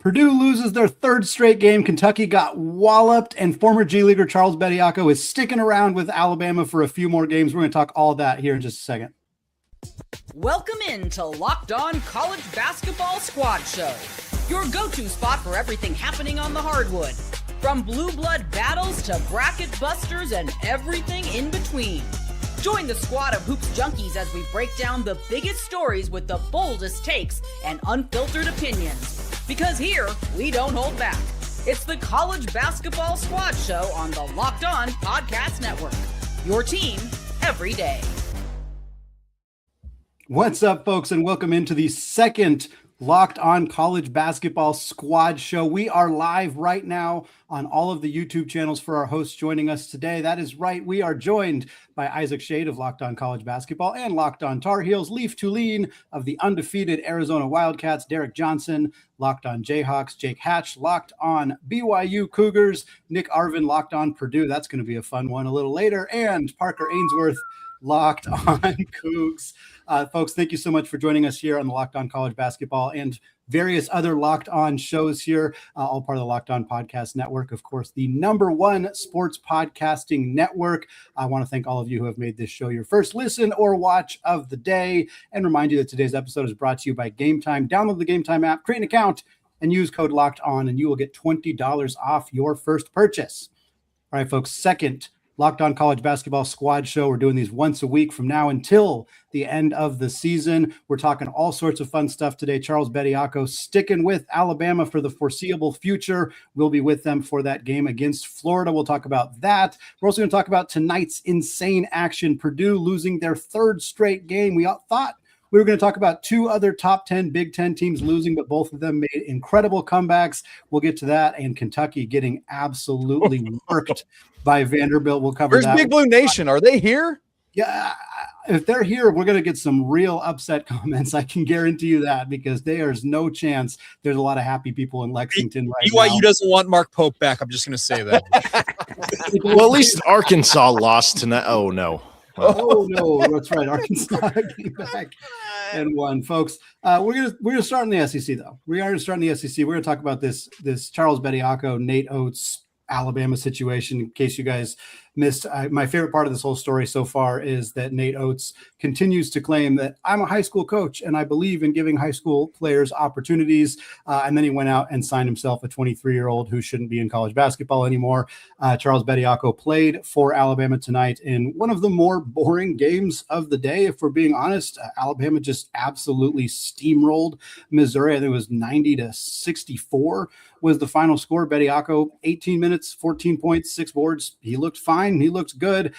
Purdue loses their third straight game. Kentucky got walloped, and former G Leaguer Charles Bediako is sticking around with Alabama for a few more games. We're going to talk all that here in just a second. Welcome in to Locked On College Basketball Squad Show, your go-to spot for everything happening on the hardwood, from blue blood battles to bracket busters and everything in between. Join the squad of hoops junkies as we break down the biggest stories with the boldest takes and unfiltered opinions. Because here, we don't hold back. It's the College Basketball Squad Show on the Locked On Podcast Network. Your team every day. What's up, folks, and welcome into the second Locked On College Basketball Squad Show. We are live right now on all of the YouTube channels for our hosts joining us today. That is right. We are joined by Isaac Shade of Locked On College Basketball and Locked On Tar Heels, Leaf Tulane of the undefeated Arizona Wildcats, Derek Johnson, Locked On Jayhawks, Jake Hatch, Locked On BYU Cougars, Nick Arvin, Locked On Purdue. That's going to be a fun one a little later. And Parker Ainsworth, Locked On Cougs. Folks, thank you so much for joining us here on the Locked On College Basketball and various other Locked On shows here, all part of the Locked On Podcast Network, of course, the #1 sports podcasting network. I want to thank all of you who have made this show your first listen or watch of the day, and remind you that today's episode is brought to you by Game Time. Download the Game Time app, create an account, and use code Locked On, and you will get $20 off your first purchase. All right, folks, second Locked On College Basketball Squad Show. We're doing these once a week from now until the end of the season. We're talking all sorts of fun stuff today. Charles Bediako sticking with Alabama for the foreseeable future. We'll be with them for that game against Florida. We'll talk about that. We're also going to talk about tonight's insane action. Purdue losing their third straight game. We thought we were going to talk about two other top 10 Big Ten teams losing, but both of them made incredible comebacks. We'll get to that. And Kentucky getting absolutely worked by Vanderbilt. We'll cover that. Where's Big Blue Nation? Are they here? Yeah, if they're here, we're going to get some real upset comments. I can guarantee you that, because there's no chance there's a lot of happy people in Lexington right now. BYU doesn't want Mark Pope back. I'm just going to say that. Well, at least Arkansas lost tonight. Oh, no. Oh, no, that's right. Arkansas came back and won, folks. We're gonna start in the SEC, though. We are going to start in the SEC. We're going to talk about this Charles Bediako, Nate Oates, Alabama situation. In case you guys missed, my favorite part of this whole story so far is that Nate Oates continues to claim that I'm a high school coach and I believe in giving high school players opportunities. And then he went out and signed himself a 23-year-old who shouldn't be in college basketball anymore. Charles Bediako played for Alabama tonight in one of the more boring games of the day. If we're being honest, Alabama just absolutely steamrolled Missouri. I think it was 90-64 was the final score. Bediako, 18 minutes, 14 points, 6 boards. He looked fine. He looked good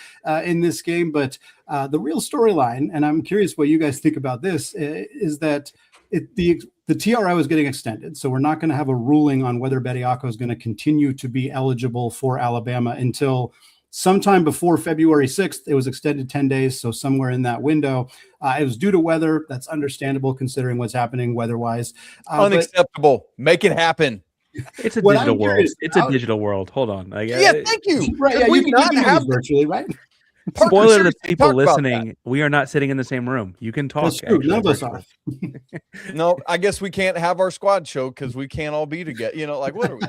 in this game. But the real storyline, and I'm curious what you guys think about this, is that the TRO is getting extended. So we're not going to have a ruling on whether Bediako is going to continue to be eligible for Alabama until sometime before February 6th. It was extended 10 days, so somewhere in that window. It was due to weather. That's understandable considering what's happening weather-wise. Unacceptable. Make it happen. It's a digital world. It's a digital world. Hold on. Thank you. Right, yeah, you can have virtually, right? Spoiler to the people listening, we are not sitting in the same room. You can talk. None of us are. No, I guess we can't have our squad show because we can't all be together. What are we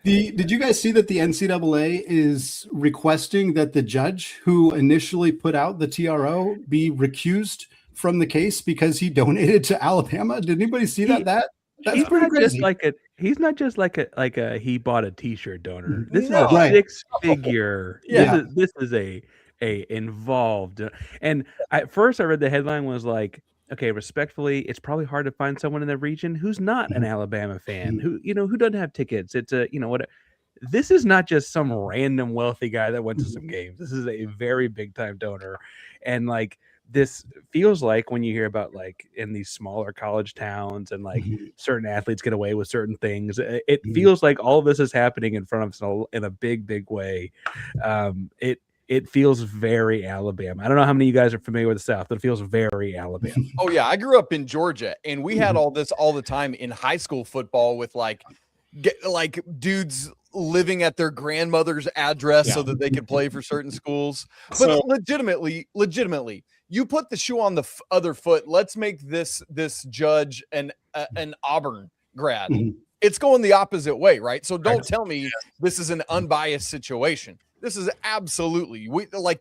doing? Did you guys see that the NCAA is requesting that the judge who initially put out the TRO be recused from the case because he donated to Alabama? Did anybody see that? That's pretty crazy. He's not just like a he bought a t-shirt donor. This is a six-figure. Yeah. This is a involved. And at first I read the headline was like, okay, respectfully, it's probably hard to find someone in the region who's not an Alabama fan, who doesn't have tickets. It's what. This is not just some random wealthy guy that went to some games. This is a very big time donor, and this feels like when you hear about in these smaller college towns and certain athletes get away with certain things, it feels like all of this is happening in front of us in a big way. It feels very Alabama. I don't know how many of you guys are familiar with the South, but it feels very Alabama. Oh yeah. I grew up in Georgia and we had all this all the time in high school football with dudes living at their grandmother's address so that they could play for certain schools. But legitimately, you put the shoe on the other foot. Let's make this judge an Auburn grad. It's going the opposite way, right? So don't tell me this is an unbiased situation. This is absolutely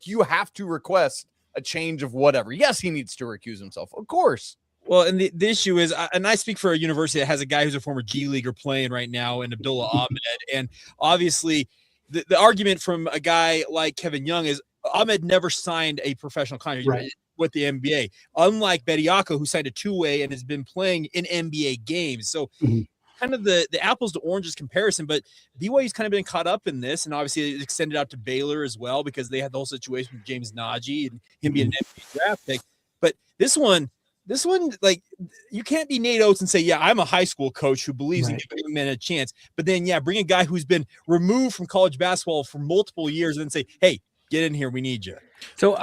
you have to request a change of whatever. Yes, he needs to recuse himself, of course. Well, and the issue is, and I speak for a university that has a guy who's a former G Leaguer playing right now in Abdullah Ahmed. And obviously the argument from a guy like Kevin Young is Ahmed never signed a professional contract with the NBA, unlike Bediako, who signed a two-way and has been playing in NBA games. So kind of the apples to oranges comparison, but BYU's kind of been caught up in this, and obviously it extended out to Baylor as well because they had the whole situation with James Najee and him being an NBA draft pick. But this one, like, you can't be Nate Oates and say, yeah, I'm a high school coach who believes in giving men a chance, but then bring a guy who's been removed from college basketball for multiple years and then say, hey, get in here, we need you. So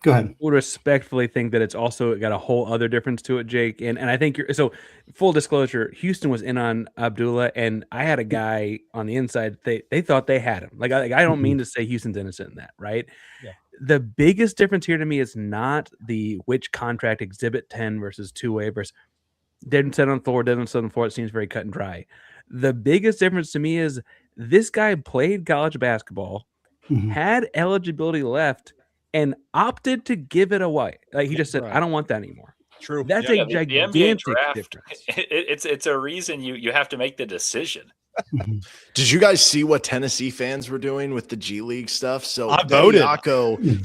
Go ahead. Would respectfully think that it's also got a whole other difference to it, Jake. And I think so full disclosure, Houston was in on Abdullah, and I had a guy on the inside. They thought they had him. Like I don't mean to say Houston's innocent in that, right? Yeah. The biggest difference here to me is not the which contract exhibit 10 versus two-way versus didn't sit on the floor, didn't sit on the floor. It seems very cut and dry. The biggest difference to me is this guy played college basketball, had eligibility left, and opted to give it away. Like he just said, I don't want that anymore. True. That's a gigantic difference. It's a reason you have to make the decision. Did you guys see what Tennessee fans were doing with the G League stuff? So I voted.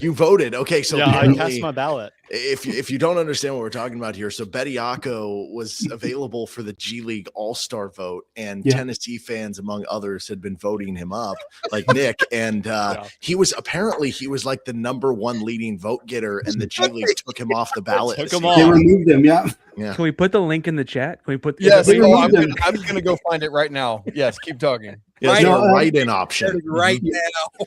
You voted. Okay, so I cast my ballot. If you don't understand what we're talking about here, so Bediako was available for the G League All-Star vote, and Tennessee fans, among others, had been voting him up, like Nick, and he was like the number one leading vote getter, and the G League took him off the ballot. They removed him. Yeah. Can we put the link in the chat? Can we put? Yes. I'm going to go find it right now. Yes. Keep talking. Yes, write-in option right now.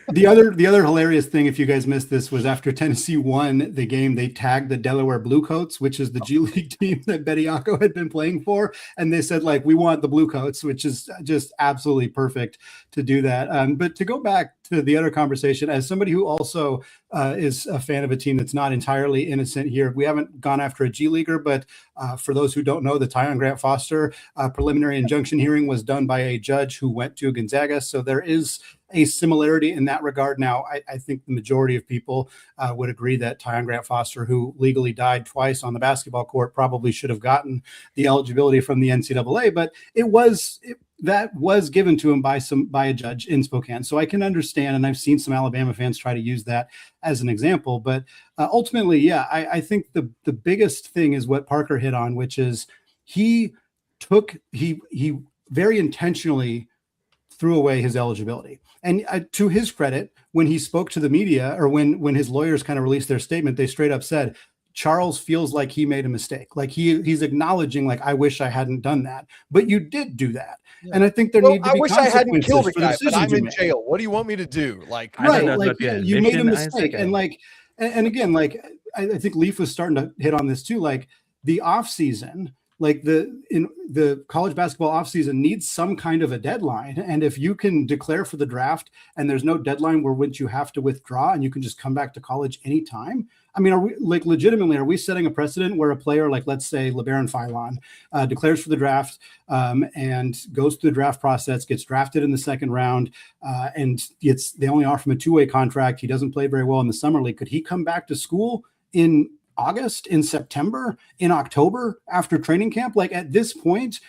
The other hilarious thing, if you guys missed this, was after Tennessee won the game, they tagged the Delaware Bluecoats, which is the G League team that Bediako had been playing for, and they said, like, we want the Bluecoats, which is just absolutely perfect to do that. But to go back to the other conversation, as somebody who also is a fan of a team that's not entirely innocent here, we haven't gone after a G Leaguer, but for those who don't know, the Tyon Grant Foster preliminary injunction hearing was done by a judge who went to Gonzaga, so there is a similarity in that regard. Now, I think the majority of people would agree that Tyon Grant Foster, who legally died twice on the basketball court, probably should have gotten the eligibility from the NCAA, but that was given to him by a judge in Spokane. So I can understand, and I've seen some Alabama fans try to use that as an example. But ultimately, I think the biggest thing is what Parker hit on, which is he very intentionally threw away his eligibility. And to his credit, when he spoke to the media, or when his lawyers kind of released their statement, they straight up said, Charles feels like he made a mistake. Like he's acknowledging, like, I wish I hadn't done that, but you did do that. Yeah. And I think there need to be consequences. I wish I hadn't killed the guy, but I'm in jail. What do you want me to do? Like, you made a mistake. And again, like, I think Leaf was starting to hit on this too. Like the off season, like the college basketball offseason needs some kind of a deadline. And if you can declare for the draft and there's no deadline where which you have to withdraw and you can just come back to college anytime. I mean, are we setting a precedent where a player, like, let's say LeBaron Philon, declares for the draft and goes through the draft process, gets drafted in the second round, and they only offer him a two-way contract. He doesn't play very well in the summer league. Could he come back to school in August, in September, in October after training camp? Like, at this point,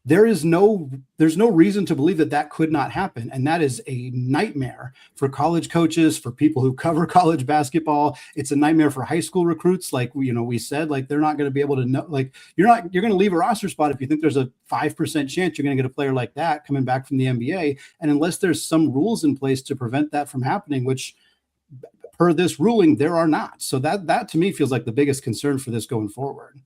there's no reason to believe that could not happen. And that is a nightmare for college coaches, for people who cover college basketball. It's a nightmare for high school recruits. Like, we said, like, they're not going to be able to know, like, you're going to leave a roster spot if you think there's a 5% chance you're going to get a player like that coming back from the NBA. And unless there's some rules in place to prevent that from happening, which per this ruling, there are not. So that to me feels like the biggest concern for this going forward.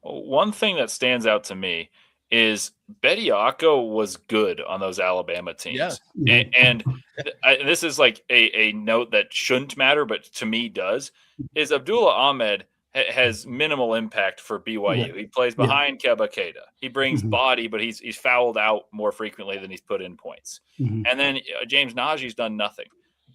One thing that stands out to me is Bediako was good on those Alabama teams. Yeah. And this is like a note that shouldn't matter, but to me does, is Abdullah Ahmed has minimal impact for BYU. Yeah. He plays behind Keba Keita. He brings body, but he's fouled out more frequently than he's put in points. And then James Najee's done nothing.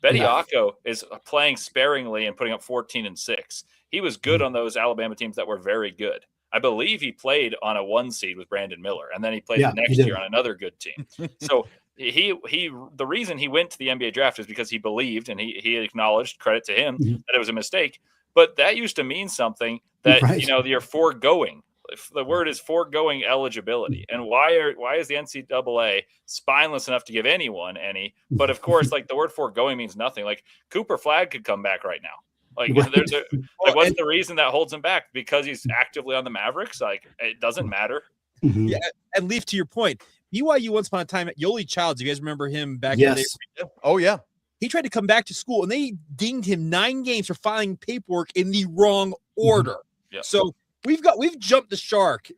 Bediako is playing sparingly and putting up 14 and 6. He was good on those Alabama teams that were very good. I believe he played on a 1 seed with Brandon Miller, and then he played the next year on another good team. So the reason he went to the NBA draft is because he believed, and he acknowledged, credit to him, that it was a mistake. But that used to mean something that you're foregoing. If the word is foregoing eligibility. And why is the NCAA spineless enough to give anyone any? But of course, like the word foregoing means nothing. Like Cooper Flagg could come back right now. Like what's the reason that holds him back? Because he's actively on the Mavericks. Like it doesn't matter. Yeah, and Leaf, to your point, BYU once upon a time at Yoli Childs. You guys remember him back in the day? Oh yeah. He tried to come back to school and they dinged him 9 games for filing paperwork in the wrong order. Yeah. So we've jumped the shark.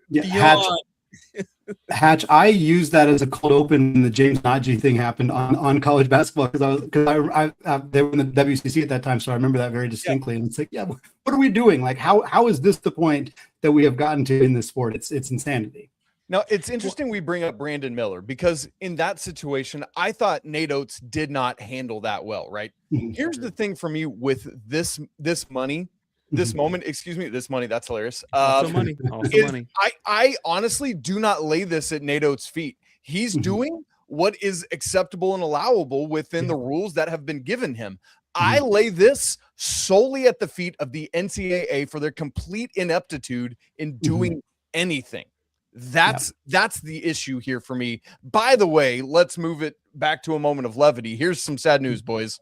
Hatch, I used that as a cold open when the James Najee thing happened on college basketball because they were in the WCC at that time, so I remember that very distinctly. And it's like, what are we doing? Like, how is this the point that we have gotten to in this sport? It's insanity. Now, it's interesting we bring up Brandon Miller because in that situation, I thought Nate Oates did not handle that well, right? Here's the thing for me with this money. This moment, this money, that's hilarious. Also money. I honestly do not lay this at Nate Oates' feet. He's doing what is acceptable and allowable within the rules that have been given him. I lay this solely at the feet of the NCAA for their complete ineptitude in doing anything. That's the issue here for me. By the way, let's move it back to a moment of levity. Here's some sad news, boys.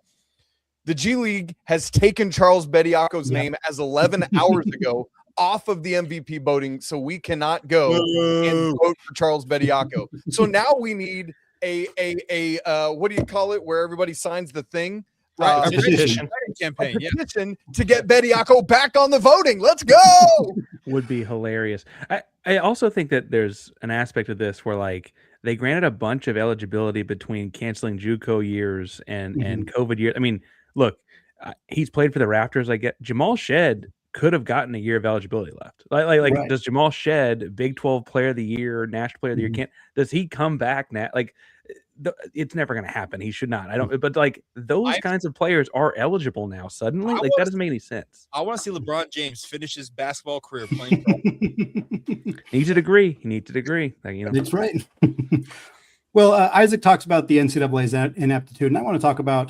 The G League has taken Charles Bediako's name as 11 hours ago off of the MVP voting, so we cannot go and vote for Charles Bediako. So now we need a what do you call it, where everybody signs the thing? Right, petition campaign, petition to get Bediako back on the voting. Let's go. Would be hilarious. I also think that there's an aspect of this where like they granted a bunch of eligibility between canceling JUCO years and COVID years. I mean, look, he's played for the Raptors. I get Jamal Shed could have gotten a year of eligibility left. Like does Jamal Shed, Big 12 Player of the Year, National Player of the Year, does he come back now? Like it's never going to happen. He should not. But like those kinds of players are eligible now suddenly. Like that doesn't make any sense. I want to see LeBron James finish his basketball career playing. He needs a degree. Like, That's right. Well, Isaac talks about the NCAA's ineptitude, and I want to talk about,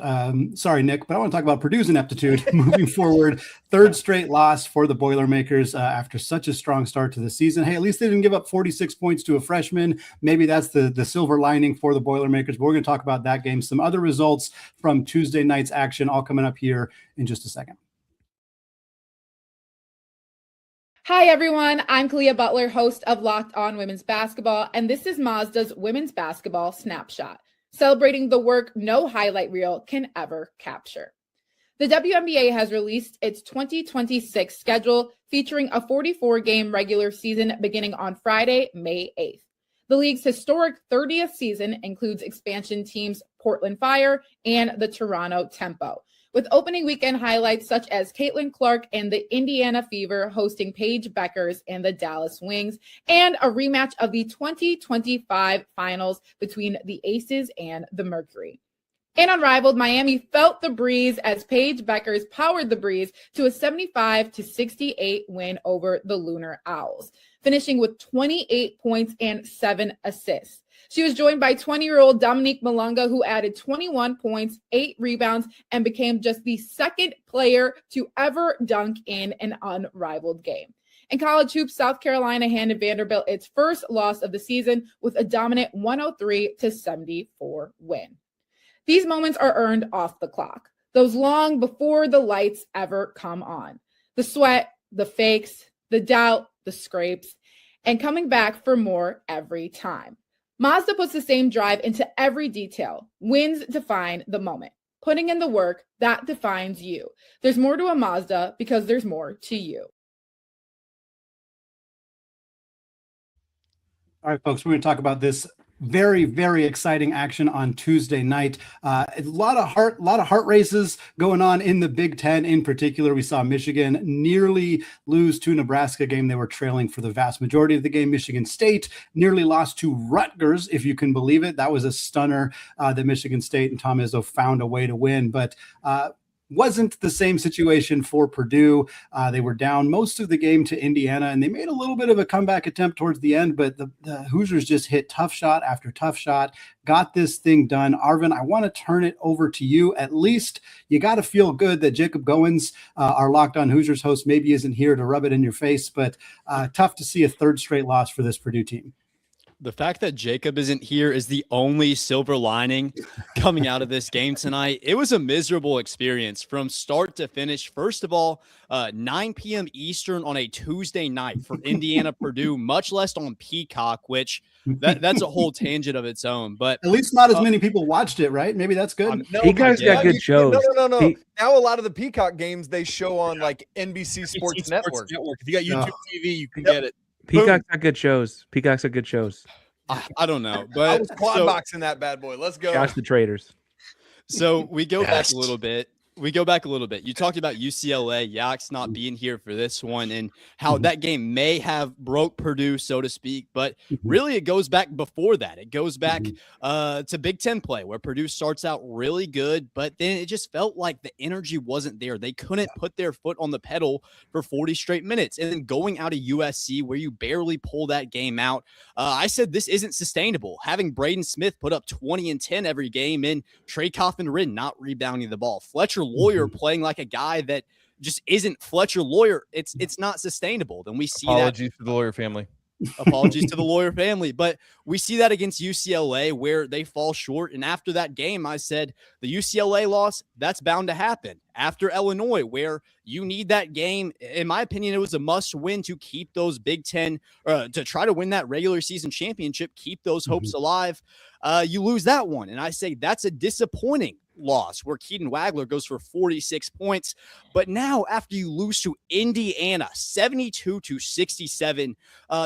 sorry, Nick, but I want to talk about Purdue's ineptitude moving forward. 3rd straight loss for the Boilermakers after such a strong start to the season. Hey, at least they didn't give up 46 points to a freshman. Maybe that's the silver lining for the Boilermakers, but we're going to talk about that game. Some other results from Tuesday night's action, all coming up here in just a second. Hi, everyone. I'm Kalia Butler, host of Locked On Women's Basketball, and this is Mazda's Women's Basketball Snapshot, celebrating the work no highlight reel can ever capture. The WNBA has released its 2026 schedule featuring a 44-game regular season beginning on Friday, May 8th. The league's historic 30th season includes expansion teams Portland Fire and the Toronto Tempo, with opening weekend highlights such as Caitlin Clark and the Indiana Fever hosting Paige Beckers and the Dallas Wings, and a rematch of the 2025 finals between the Aces and the Mercury. In Unrivaled, Miami felt the breeze as Paige Beckers powered the breeze to a 75-68 win over the Lunar Owls, finishing with 28 points and 7 assists. She was joined by 20-year-old Dominique Malunga, who added 21 points, 8 rebounds, and became just the 2nd player to ever dunk in an unrivaled game. In college hoops, South Carolina handed Vanderbilt its first loss of the season with a dominant 103-74 win. These moments are earned off the clock, those long before the lights ever come on. The sweat, the fakes, the doubt, the scrapes, and coming back for more every time. Mazda puts the same drive into every detail. Wins define the moment. Putting in the work, that defines you. There's more to a Mazda because there's more to you. All right, folks, we're going to talk about this very, very exciting action on Tuesday night. A lot of heart races going on in the Big Ten. In particular, we saw Michigan nearly lose to Nebraska game. They were trailing for the vast majority of the game. Michigan State nearly lost to Rutgers, if you can believe it. That was a stunner that Michigan State and Tom Izzo found a way to win, but wasn't the same situation for Purdue. They were down most of the game to Indiana, and they made a little bit of a comeback attempt towards the end, but the Hoosiers just hit tough shot after tough shot, got this thing done. Arvin, I want to turn it over to you. At least you got to feel good that Jacob Goins, our Locked On Hoosiers host, maybe isn't here to rub it in your face, but tough to see a third straight loss for this Purdue team. The fact that Jacob isn't here is the only silver lining coming out of this game tonight. It was a miserable experience from start to finish. First of all, 9 p.m. Eastern on a Tuesday night for Indiana Purdue, much less on Peacock, which that's a whole tangent of its own. But at least not as many people watched it, right? Maybe that's good. Peacock's got good shows. No. Now a lot of the Peacock games they show on like NBC Sports Network. If you got YouTube TV, you can get it. Peacock's got good shows. I don't know, but I was quad boxing that bad boy. Let's go. Gosh, the Traders. So we go back a little bit. You talked about UCLA, Yax not being here for this one and how that game may have broke Purdue, so to speak. But really, it goes back before that. It goes back to Big Ten play where Purdue starts out really good, but then it just felt like the energy wasn't there. They couldn't put their foot on the pedal for 40 straight minutes. And then going out of USC where you barely pull that game out, I said this isn't sustainable. Having Braden Smith put up 20 and 10 every game and Trey Coffin-Ridden not rebounding the ball. Fletcher Lawyer playing like a guy that just isn't Fletcher Lawyer. It's not sustainable. Then we see Apologies to the Lawyer family. Apologies to the Lawyer family. But we see that against UCLA where they fall short. And after that game, I said the UCLA loss, that's bound to happen. After Illinois, where you need that game, in my opinion, it was a must win to keep those Big Ten, to try to win that regular season championship, keep those hopes alive. You lose that one. And I say that's a disappointing loss where Keaton Wagler goes for 46 points. But now after you lose to Indiana 72-67,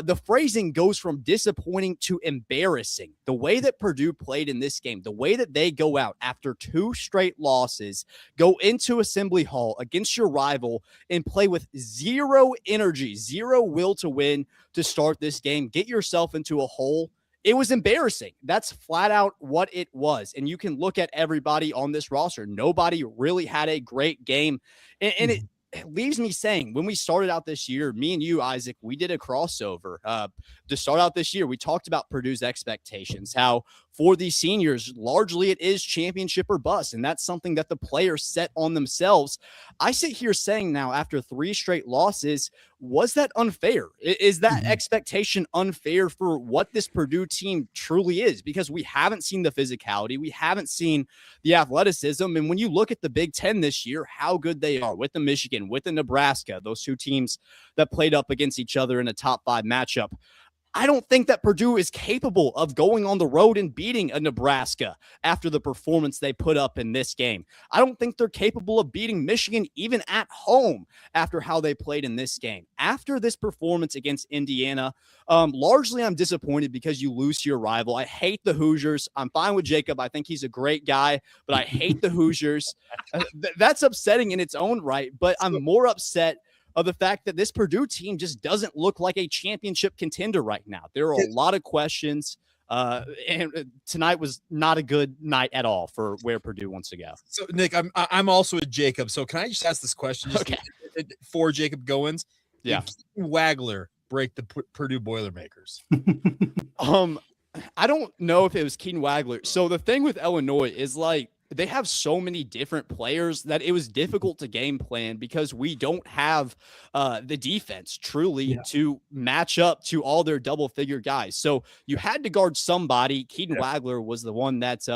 the phrasing goes from disappointing to embarrassing. The way that Purdue played in this game, the way that they go out after 2 straight losses, go into Assembly Hall against your rival and play with zero energy, zero will to win to start this game, get yourself into a hole. It was embarrassing. That's flat out what it was. And you can look at everybody on this roster. Nobody really had a great game. And it leaves me saying, when we started out this year, me and you, Isaac, we did a crossover. To start out this year, we talked about Purdue's expectations, how for these seniors, largely it is championship or bust. And that's something that the players set on themselves. I sit here saying now, after 3 straight losses, was that unfair? Is that expectation unfair for what this Purdue team truly is? Because we haven't seen the physicality. We haven't seen the athleticism. And when you look at the Big Ten this year, how good they are with the Michigan, with the Nebraska, those 2 teams that played up against each other in a top 5 matchup, I don't think that Purdue is capable of going on the road and beating a Nebraska after the performance they put up in this game. I don't think they're capable of beating Michigan even at home after how they played in this game. After this performance against Indiana, largely I'm disappointed because you lose to your rival. I hate the Hoosiers. I'm fine with Jacob. I think he's a great guy, but I hate the Hoosiers. That's upsetting in its own right, but I'm more upset of the fact that this Purdue team just doesn't look like a championship contender right now. There are a lot of questions, and tonight was not a good night at all for where Purdue wants to go. So, Nick, I'm also a Jacob. So can I just ask this question for Jacob Goins? Yeah. Did Wagler break the Purdue Boilermakers? I don't know if it was Keaton Wagler. So the thing with Illinois is like, they have so many different players that it was difficult to game plan because we don't have the defense truly to match up to all their double-figure guys. So you had to guard somebody. Keaton Wagler was the one that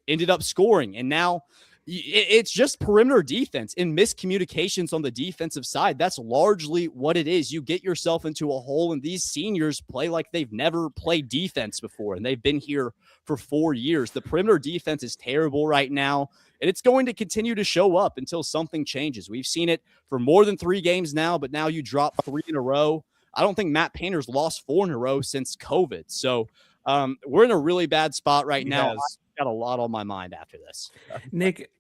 ended up scoring. And now it's just perimeter defense and miscommunications on the defensive side. That's largely what it is. You get yourself into a hole, and these seniors play like they've never played defense before, and they've been here for 4 years. The perimeter defense is terrible right now, and it's going to continue to show up until something changes. We've seen it for more than 3 games now, but now you drop 3 in a row. I don't think Matt Painter's lost 4 in a row since COVID. So We're in a really bad spot right now. Yes. I've got a lot on my mind after this. Nick,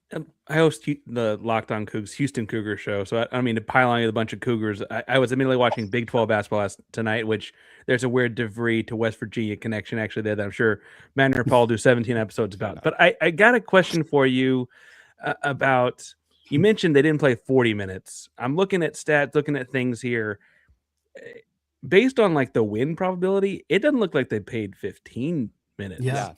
I host the Locked On Cougs Houston Cougar show, so I don't mean to pile on you a bunch of Cougars. I was immediately watching Big 12 basketball tonight, which there's a weird DeVry to West Virginia connection actually there that I'm sure Matt and Paul do 17 episodes about. But I got a question for you about, you mentioned they didn't play 40 minutes. I'm looking at stats, looking at things here. Based on like the win probability, it doesn't look like they paid 15 minutes. Yeah.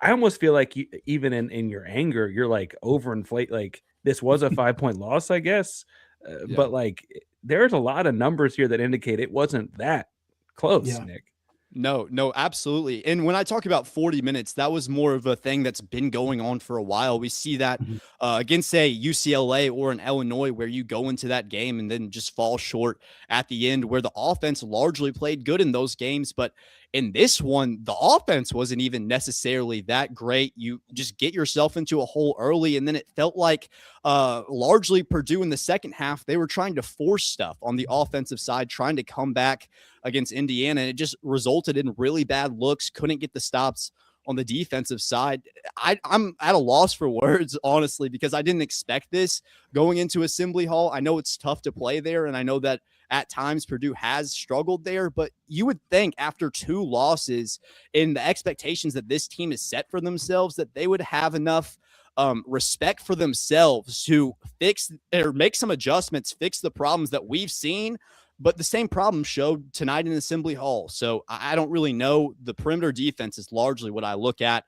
I almost feel like even in your anger, you're like overinflate. Like this was a 5-point loss, I guess. But like there's a lot of numbers here that indicate it wasn't that close, Nick. No, absolutely. And when I talk about 40 minutes, that was more of a thing that's been going on for a while. We see that against, say, UCLA or an Illinois, where you go into that game and then just fall short at the end, where the offense largely played good in those games. But in this one, the offense wasn't even necessarily that great. You just get yourself into a hole early, and then it felt like largely Purdue in the second half, they were trying to force stuff on the offensive side, trying to come back against Indiana. And it just resulted in really bad looks, couldn't get the stops on the defensive side. I'm at a loss for words, honestly, because I didn't expect this going into Assembly Hall. I know it's tough to play there, and I know that at times Purdue has struggled there, but you would think after 2 losses in the expectations that this team has set for themselves, that they would have enough respect for themselves to fix or make some adjustments, fix the problems that we've seen. But the same problem showed tonight in Assembly Hall. So I don't really know. The perimeter defense is largely what I look at.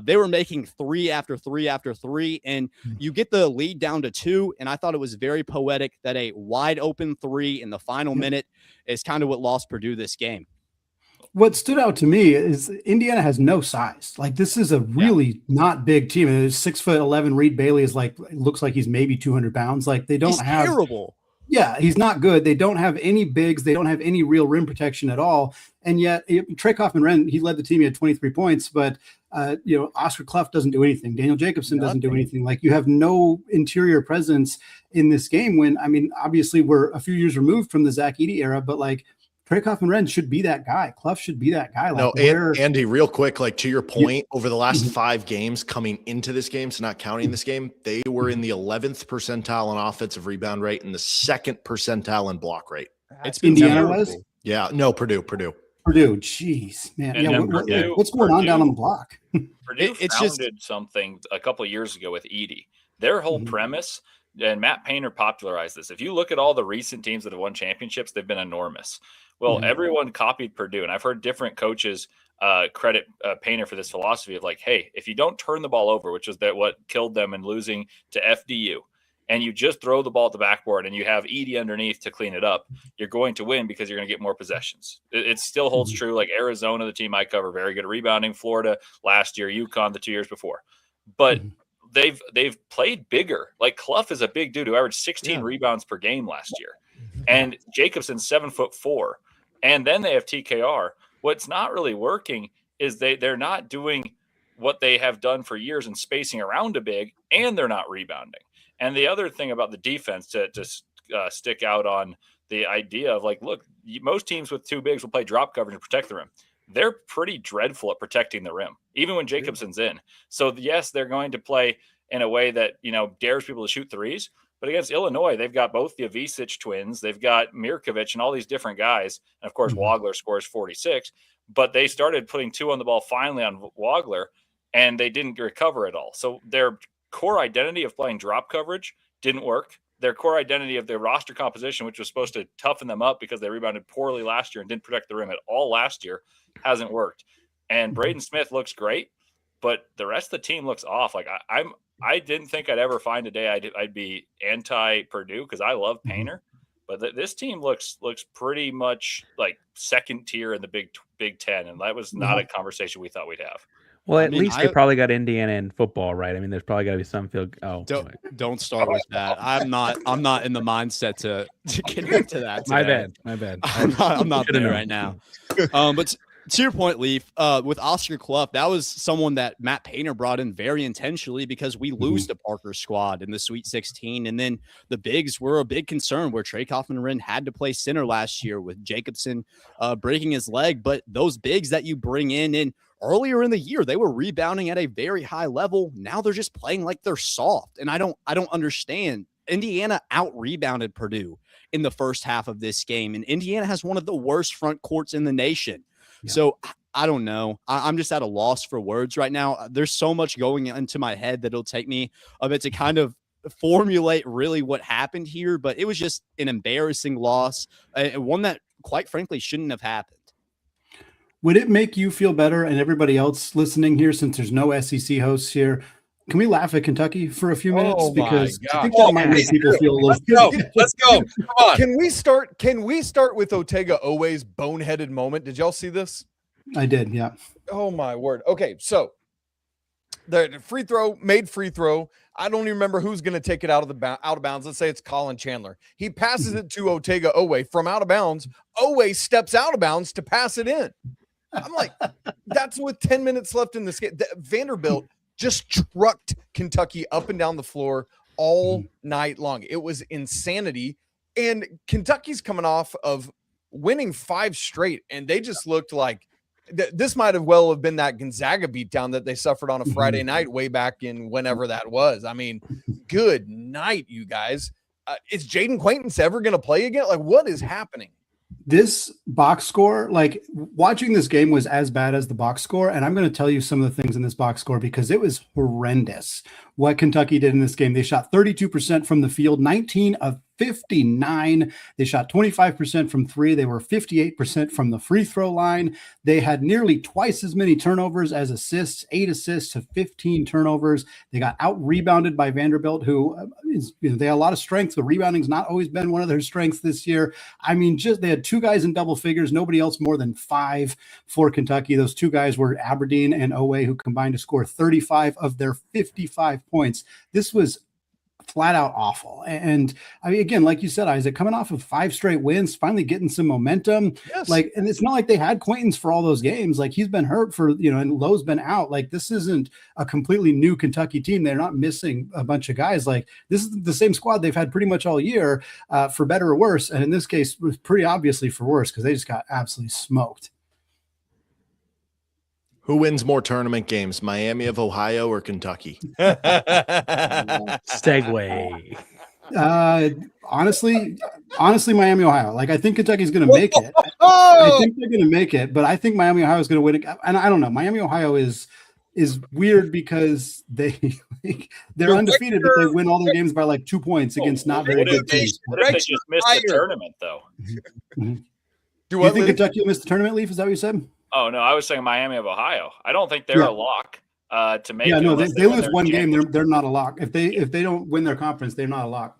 They were making 3 after 3 after 3, and you get the lead down to 2. And I thought it was very poetic that a wide open 3 in the final minute is kind of what lost Purdue this game. What stood out to me is Indiana has no size. Like, this is a really not big team. And it's 6'11". Reed Bailey is like, looks like he's maybe 200 pounds. Like, they don't have terrible. Yeah, he's not good. They don't have any bigs. They don't have any real rim protection at all. And yet, Trey Kaufman-Renn, he led the team. He had 23 points. But, Oscar Clough doesn't do anything. Daniel Jacobson doesn't do anything. Like, you have no interior presence in this game when, I mean, obviously we're a few years removed from the Zach Edey era, but, like, Trey Kaufman-Renn should be that guy. Clough should be that guy. Like, Andy, real quick, like to your point, over the last 5 games coming into this game, so not counting this game, they were in the 11th percentile in offensive rebound rate and the 2nd percentile in block rate. It's been Indiana was? Yeah, no, Purdue. Purdue, jeez, man. What's going on down on the block? Purdue founded something a couple of years ago with Edey. Their whole premise, and Matt Painter popularized this. If you look at all the recent teams that have won championships, they've been enormous. Well, everyone copied Purdue, and I've heard different coaches credit Painter for this philosophy of like, hey, if you don't turn the ball over, which was what killed them in losing to FDU, and you just throw the ball at the backboard and you have Edey underneath to clean it up, you're going to win because you're going to get more possessions. It still holds true. Like Arizona, the team I cover, very good at rebounding. Florida last year, UConn the 2 years before. But they've played bigger. Like Clough is a big dude who averaged 16 rebounds per game last year. And Jacobson's 7'4". And then they have TKR. What's not really working is they're not doing what they have done for years in spacing around a big, and they're not rebounding. And the other thing about the defense to stick out on the idea of like, look, most teams with 2 bigs will play drop coverage and protect the rim. They're pretty dreadful at protecting the rim, even when Jacobson's in. So yes, they're going to play in a way that, dares people to shoot threes. But against Illinois, they've got both the Avicic twins. They've got Mirkovic and all these different guys. And, of course, Wagler scores 46. But they started putting 2 on the ball finally on Wagler, and they didn't recover at all. So their core identity of playing drop coverage didn't work. Their core identity of their roster composition, which was supposed to toughen them up because they rebounded poorly last year and didn't protect the rim at all last year, hasn't worked. And Braden Smith looks great, but the rest of the team looks off. Like I didn't think I'd ever find a day I'd be anti-Purdue because I love Painter, but this team looks pretty much like second tier in the Big Ten, and that was not a conversation we thought we'd have. Well, at least they probably got Indiana in football, right? I mean, there's probably got to be some field. Oh, don't start with that. I'm not in the mindset to get into that today. My bad. I'm not there right now. But to your point, Leaf, with Oscar Clough, that was someone that Matt Painter brought in very intentionally because we lose to Parker's squad in the Sweet 16. And then the bigs were a big concern where Trey Kaufman-Wren had to play center last year with Jacobson breaking his leg. But those bigs that you bring in earlier in the year, they were rebounding at a very high level. Now they're just playing like they're soft. And I don't understand. Indiana out-rebounded Purdue in the first half of this game. And Indiana has one of the worst front courts in the nation. Yeah. So I don't know. I'm just at a loss for words right now. There's so much going into my head that it'll take me a bit to kind of formulate really what happened here. But it was just an embarrassing loss, one that, quite frankly, shouldn't have happened. Would it make you feel better and everybody else listening here, since there's no SEC hosts here? Can we laugh at Kentucky for a few minutes? Because I think that might make people feel a little. Let's go. Come on. Can we start with Otega Owe's boneheaded moment? Did y'all see this? I did, yeah. Oh my word. Okay, so the free throw. I don't even remember who's going to take it out of bounds. Let's say it's Colin Chandler. He passes it to Otega Owe from out of bounds. Owe steps out of bounds to pass it in. I'm like, that's with 10 minutes left in this game. Vanderbilt just trucked Kentucky up and down the floor all night long. It was insanity. And Kentucky's coming off of winning 5 straight, and they just looked like this might have well have been that Gonzaga beatdown that they suffered on a Friday night way back in whenever that was. I mean, good night, you guys. Is Jaden Quaintance ever going to play again? Like, what is happening? This box score, like watching this game was as bad as the box score. And I'm going to tell you some of the things in this box score because it was horrendous what Kentucky did in this game. They shot 32% from the field, 19 of 59. They shot 25% from 3. They were 58% from the free throw line. They had nearly twice as many turnovers as assists, 8 assists to 15 turnovers. They got out rebounded by Vanderbilt, who they had a lot of strength. The rebounding's not always been one of their strengths this year. I mean, they had 2 guys in double figures, nobody else more than 5 for Kentucky. Those 2 guys were Aberdeen and Owe, who combined to score 35 of their 55 points. This was flat out awful. And I mean, again, like you said, Isaac, coming off of 5 straight wins, finally getting some momentum. Yes. Like, and it's not like they had Quaintance for all those games. Like, he's been hurt for, and Lowe's been out. Like, this isn't a completely new Kentucky team. They're not missing a bunch of guys. Like, this is the same squad they've had pretty much all year, for better or worse. And in this case, it was pretty obviously for worse because they just got absolutely smoked. Who wins more tournament games, Miami of Ohio or Kentucky? Segue. Honestly, Miami, Ohio. Like, I think Kentucky's going to make it. I think they're going to make it, but I think Miami, Ohio is going to win it. And I don't know. Miami, Ohio is weird because they're undefeated, but they win all their games by like 2 points against not very good teams. What if they just missed the tournament, though? Do you think Kentucky will miss the tournament, Leaf? Is that what you said? Oh, no, I was saying Miami of Ohio. I don't think they're a lock to make it. Yeah, no, they lose one game. They're not a lock. If they don't win their conference, they're not a lock.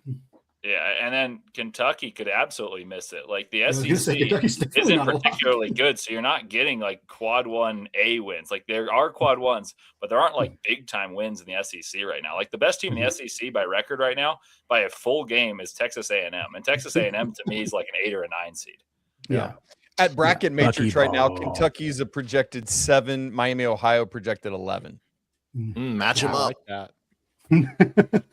Yeah, and then Kentucky could absolutely miss it. Like, the SEC isn't isn't particularly good, so you're not getting like quad 1A wins. Like, there are quad 1s, but there aren't like big time wins in the SEC right now. Like, the best team in the SEC by record right now, by a full game, is Texas A&M, and Texas A&M to me is like an 8 or a 9 seed. Yeah. At bracket matrix right now, Kentucky's a projected 7, Miami, Ohio projected 11. Match them up. Like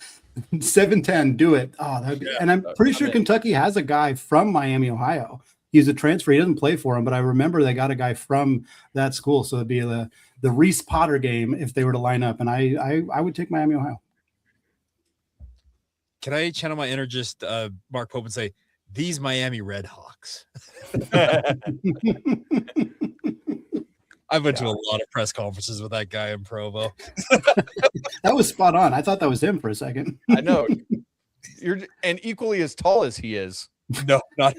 7-10, do it. Oh, that'd be, and I'm pretty sure Kentucky has a guy from Miami, Ohio. He's a transfer. He doesn't play for him, but I remember they got a guy from that school. So it'd be the Reese Potter game if they were to line up. And I would take Miami, Ohio. Can I channel my inner just Mark Pope and say, these Miami Redhawks? I went to a lot of press conferences with that guy in Provo. That was spot on. I thought that was him for a second. I know. You're and equally as tall as he is. No, not.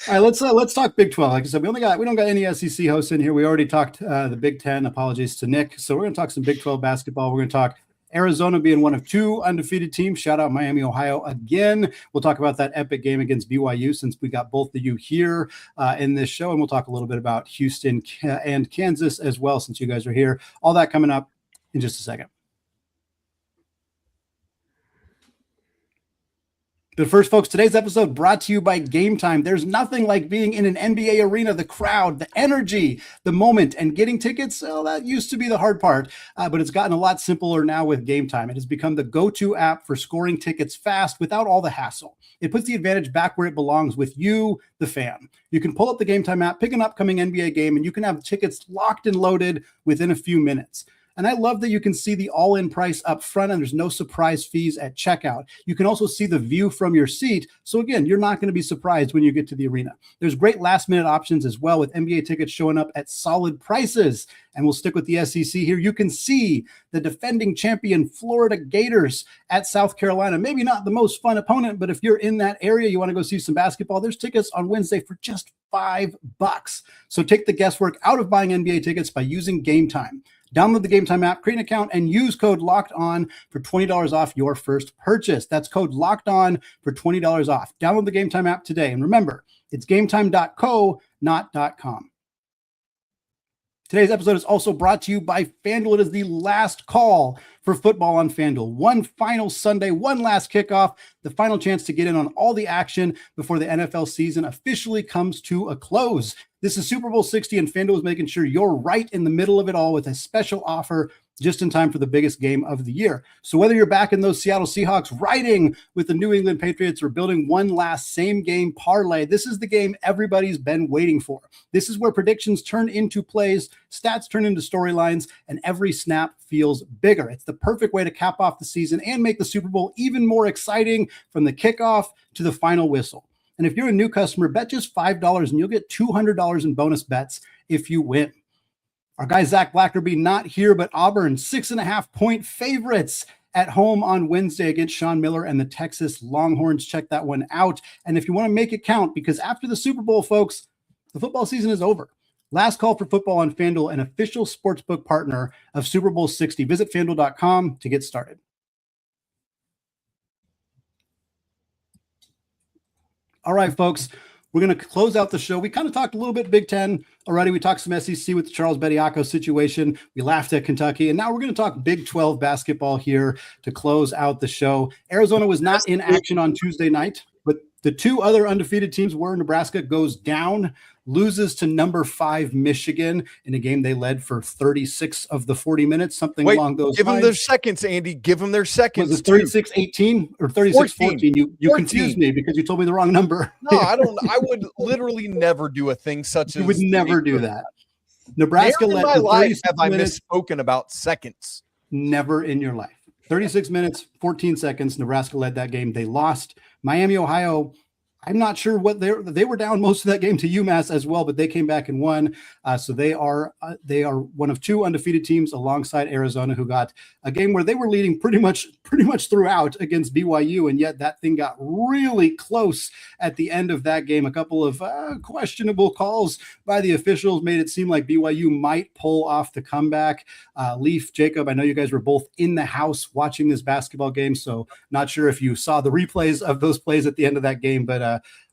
All right, let's talk Big 12. Like I said, we don't got any SEC hosts in here. We already talked the Big 10. Apologies to Nick. So we're going to talk some Big 12 basketball. We're going to talk Arizona being one of 2 undefeated teams. Shout out Miami, Ohio again. We'll talk about that epic game against BYU since we got both of you here in this show. And we'll talk a little bit about Houston and Kansas as well since you guys are here. All that coming up in just a second. But first, folks, today's episode brought to you by Game Time. There's nothing like being in an NBA arena, the crowd, the energy, the moment, and getting tickets. Well, that used to be the hard part, but it's gotten a lot simpler now with Game Time. It has become the go-to app for scoring tickets fast without all the hassle. It puts the advantage back where it belongs with you, the fan. You can pull up the Game Time app, pick an upcoming NBA game, and you can have tickets locked and loaded within a few minutes. And I love that you can see the all-in price up front and there's no surprise fees at checkout. You can also see the view from your seat. So again, you're not going to be surprised when you get to the arena. There's great last-minute options as well, with NBA tickets showing up at solid prices. And we'll stick with the SEC here. You can see the defending champion Florida Gators at South Carolina. Maybe not the most fun opponent, but if you're in that area, you want to go see some basketball, there's tickets on Wednesday for just $5. So take the guesswork out of buying NBA tickets by using Game Time. Download the Game Time app, create an account, and use code LOCKEDON for $20 off your first purchase. That's code LOCKEDON for $20 off. Download the Game Time app today. And remember, it's gametime.co, not .com. Today's episode is also brought to you by FanDuel. It is the last call for football on FanDuel. One final Sunday, one last kickoff, the final chance to get in on all the action before the NFL season officially comes to a close. This is Super Bowl 60, and FanDuel is making sure you're right in the middle of it all with a special offer just in time for the biggest game of the year. So whether you're back in those Seattle Seahawks riding with the New England Patriots or building one last same game parlay, this is the game everybody's been waiting for. This is where predictions turn into plays, stats turn into storylines, and every snap feels bigger. It's the perfect way to cap off the season and make the Super Bowl even more exciting from the kickoff to the final whistle. And if you're a new customer, bet just $5 and you'll get $200 in bonus bets if you win. Our guy Zach Blackerby not here, but Auburn 6.5-point favorites at home on Wednesday against Sean Miller and the Texas Longhorns. Check that one out. And if you want to make it count, because after the Super Bowl, folks, the football season is over. Last call for football on FanDuel, an official sportsbook partner of Super Bowl 60. Visit FanDuel.com to get started. All right, folks. We're going to close out the show. We kind of talked a little bit Big Ten already. We talked some SEC with the Charles Bediako situation. We laughed at Kentucky. And now we're going to talk Big 12 basketball here to close out the show. Arizona was not in action on Tuesday night, but the two other undefeated teams were. Nebraska goes down, loses to number 5 Michigan in a game they led for 36 of the 40 minutes, something along those lines. Give them their seconds, Andy. Give them their seconds. Was it 36-18 or 36-14? You confused me because you told me the wrong number. No, I don't. I would literally never do a thing such as you would never do that. Nebraska led my for life 36 have I minutes. misspoken about seconds? Never in your life. 36 minutes, 14 seconds. Nebraska led that game. They lost. Miami, Ohio, I'm not sure what they were down most of that game to UMass as well, but they came back and won. So they are one of two undefeated teams alongside Arizona, who got a game where they were leading pretty much throughout against BYU, and yet that thing got really close at the end of that game. A couple of questionable calls by the officials made it seem like BYU might pull off the comeback. Leaf, Jacob, I know you guys were both in the house watching this basketball game, so not sure if you saw the replays of those plays at the end of that game, but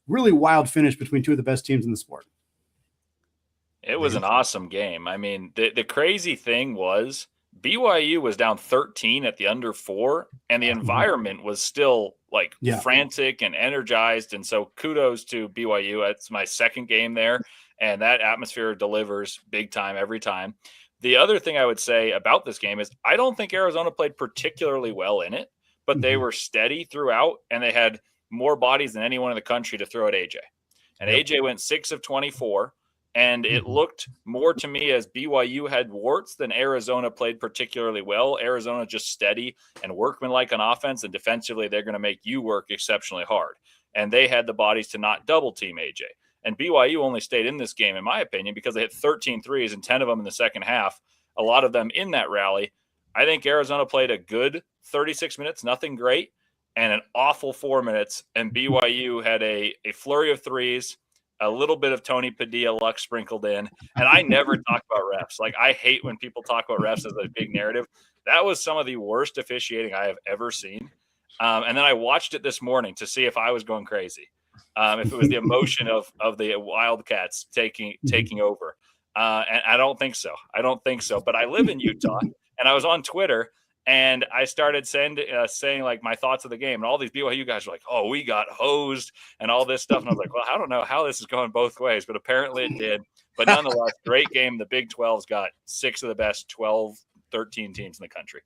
really wild finish between two of the best teams in the sport. It was an awesome game. I mean, the crazy thing was BYU was down 13 at the under 4, and the environment was still frantic and energized. And so kudos to BYU. It's my second game there, and that atmosphere delivers big time every time. The other thing I would say about this game is I don't think Arizona played particularly well in it, but they were steady throughout, and they had more bodies than anyone in the country to throw at AJ. And AJ went 6 of 24. And it looked more to me as BYU had warts than Arizona played particularly well. Arizona just steady and workmanlike on offense, and defensively they're going to make you work exceptionally hard. And they had the bodies to not double team AJ. And BYU only stayed in this game, in my opinion, because they hit 13 threes and 10 of them in the second half, a lot of them in that rally. I think Arizona played a good 36 minutes, nothing great, and an awful 4 minutes. And BYU had a flurry of threes, a little bit of Tony Padilla luck sprinkled in. And I never talk about refs. Like, I hate when people talk about refs as a big narrative. That was some of the worst officiating I have ever seen. And then I watched it this morning to see if I was going crazy. If it was the emotion of the Wildcats taking over. And I don't think so. But I live in Utah, and I was on Twitter, And I started saying like my thoughts of the game, and all these BYU guys were like, "Oh, we got hosed," and all this stuff. And I was like, "Well, I don't know how this is going both ways, but apparently it did." But nonetheless, great game. The Big 12's got 6 of the best 12, 13 teams in the country.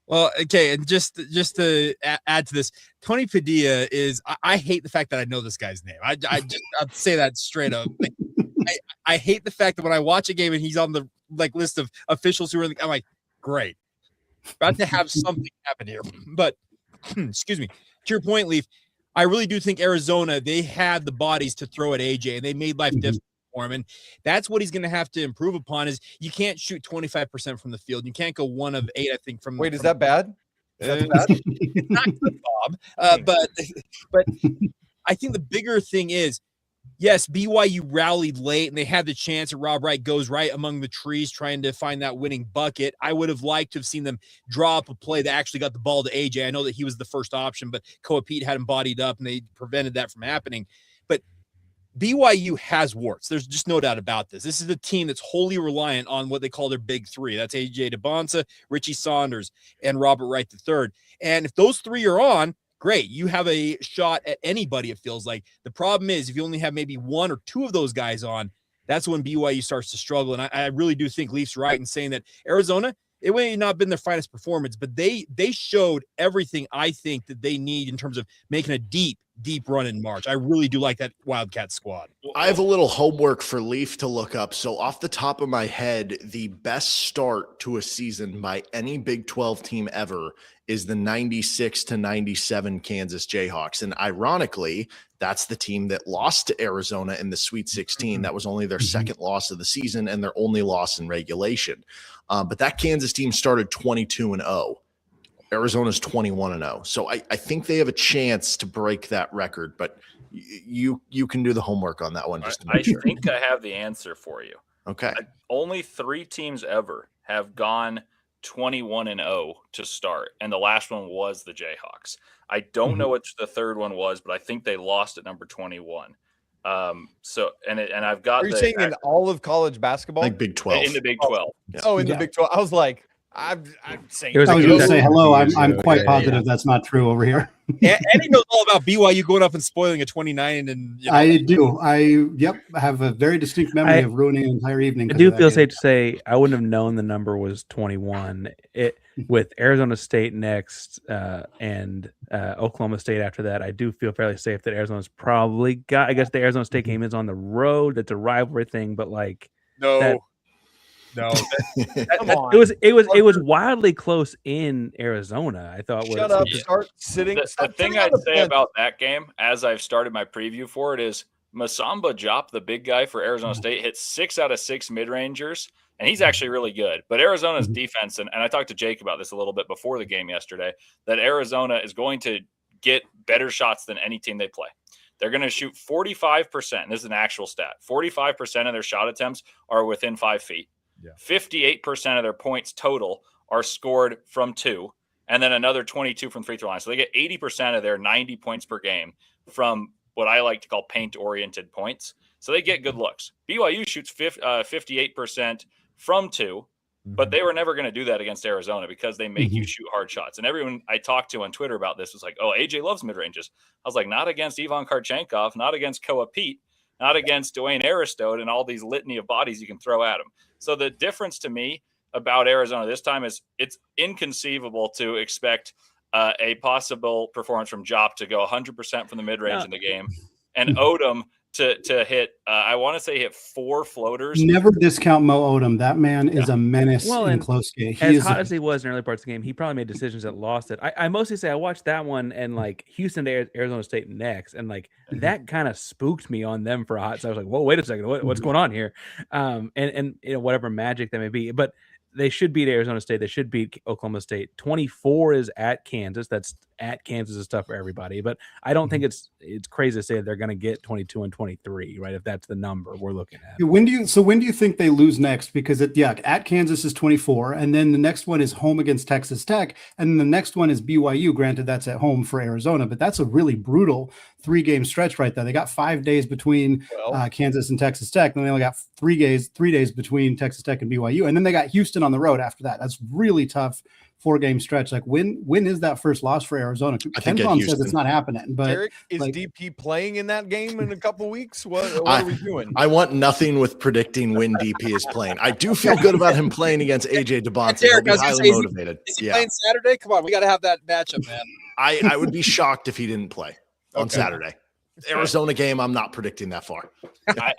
Well, okay, and just to add to this, Tony Padilla is. I hate the fact that I know this guy's name. I'll say that straight up. I hate the fact that when I watch a game and he's on the list of officials who are, I'm like, great, about to have something happen here. But excuse me, to your point, Leaf, I really do think Arizona, they had the bodies to throw at AJ, and they made life difficult for him. And that's what he's going to have to improve upon. Is you can't shoot 25% from the field. You can't go 1 of 8. I think from. Wait, is that bad? It's not good, Bob. But I think the bigger thing is, yes, BYU rallied late and they had the chance, and Rob Wright goes right among the trees trying to find that winning bucket. I would have liked to have seen them draw up a play that actually got the ball to AJ. I know that he was the first option, but Koa Pete had him bodied up and they prevented that from happening. But BYU has warts. There's just no doubt about this. This is a team that's wholly reliant on what they call their big 3. That's AJ DeBonsa, Richie Saunders, and Robert Wright III. And if those 3 are on, great. You have a shot at anybody, it feels like. The problem is if you only have maybe 1 or 2 of those guys on, that's when BYU starts to struggle. And I really do think Leaf's right in saying that Arizona, it may not have been their finest performance, but they showed everything I think that they need in terms of making a deep run in March. I really do like that Wildcat squad. I have a little homework for Leaf to look up. So off the top of my head, the best start to a season by any Big 12 team ever is the 96-97 Kansas Jayhawks. And ironically, that's the team that lost to Arizona in the Sweet 16. That was only their second loss of the season and their only loss in regulation. But that Kansas team started 22-0. Arizona's 21-0. So I think they have a chance to break that record, but you can do the homework on that one. I think I have the answer for you. Okay. Only 3 teams ever have gone 21-0 to start, and the last one was the Jayhawks. I don't know which the third one was, but I think they lost at number 21. So I've got. Are you saying in all of college basketball? Like Big 12. In the Big 12. Yeah. Oh, in the Big 12. I was like, I'm saying. I was going to say hello. I'm quite positive that's not true over here. And he knows all about BYU going up and spoiling a 29. And I do. I have a very distinct memory of ruining an entire evening. I do feel safe to say I wouldn't have known the number was 21. With Arizona State next and Oklahoma State after that, I do feel fairly safe that Arizona's probably got. I guess the Arizona State game is on the road. That's a rivalry thing, but like no. It was wildly close in Arizona. I thought. Shut up! Start sitting. The thing I'd say about that game, as I've started my preview for it, is Masamba Diop, the big guy for Arizona State, hit 6 out of 6 mid-rangers, and he's actually really good. But Arizona's defense, and I talked to Jake about this a little bit before the game yesterday, that Arizona is going to get better shots than any team they play. They're going to shoot 45%. This is an actual stat. 45% of their shot attempts are within 5 feet. Yeah. 58% of their points total are scored from 2, and then another 22 from free throw line. So they get 80% of their 90 points per game from what I like to call paint-oriented points. So they get good looks. BYU shoots 58% from 2, but they were never going to do that against Arizona because they make you shoot hard shots. And everyone I talked to on Twitter about this was like, oh, AJ loves mid-ranges. I was like, not against Ivan Karchenkov, not against Koa Pete, not against Dwayne Aristote and all these litany of bodies you can throw at him. So the difference to me about Arizona this time is it's inconceivable to expect a possible performance from Diop to go 100% from the mid-range in the game, and Odom to hit, I want to say hit 4 floaters. Never discount Mo Odom. That man is a menace in close game. As hot as he was in early parts of the game, he probably made decisions that lost it. I mostly say I watched that one and like Houston to Arizona State next, and like that kind of spooked me on them for a hot. So I was like, whoa, wait a second, what's going on here? And you know, whatever magic that may be, but they should beat Arizona State. They should beat Oklahoma State. 24 is at Kansas. That's at Kansas is tough for everybody, but I don't think it's crazy to say they're going to get 22 and 23, right? If that's the number we're looking at. When do you think they lose next? Because at Kansas is 24, and then the next one is home against Texas Tech, and then the next one is BYU. Granted, that's at home for Arizona, but that's a really brutal 3-game stretch right there. They got 5 days between Kansas and Texas Tech, and they only got 3 days between Texas Tech and BYU, and then they got Houston on the road after that. That's really tough 4-game stretch. Like when is that first loss for Arizona? I think KenPom says it's not happening, but Derek, is like, DP playing in that game in a couple weeks? What are we doing? I want nothing with predicting when DP is playing. I do feel good about him playing against AJ DeBonte. Derek, He'll be highly motivated. Is he playing Saturday? Come on, we got to have that matchup, man. I would be shocked if he didn't play on Saturday. Arizona game, I'm not predicting that far.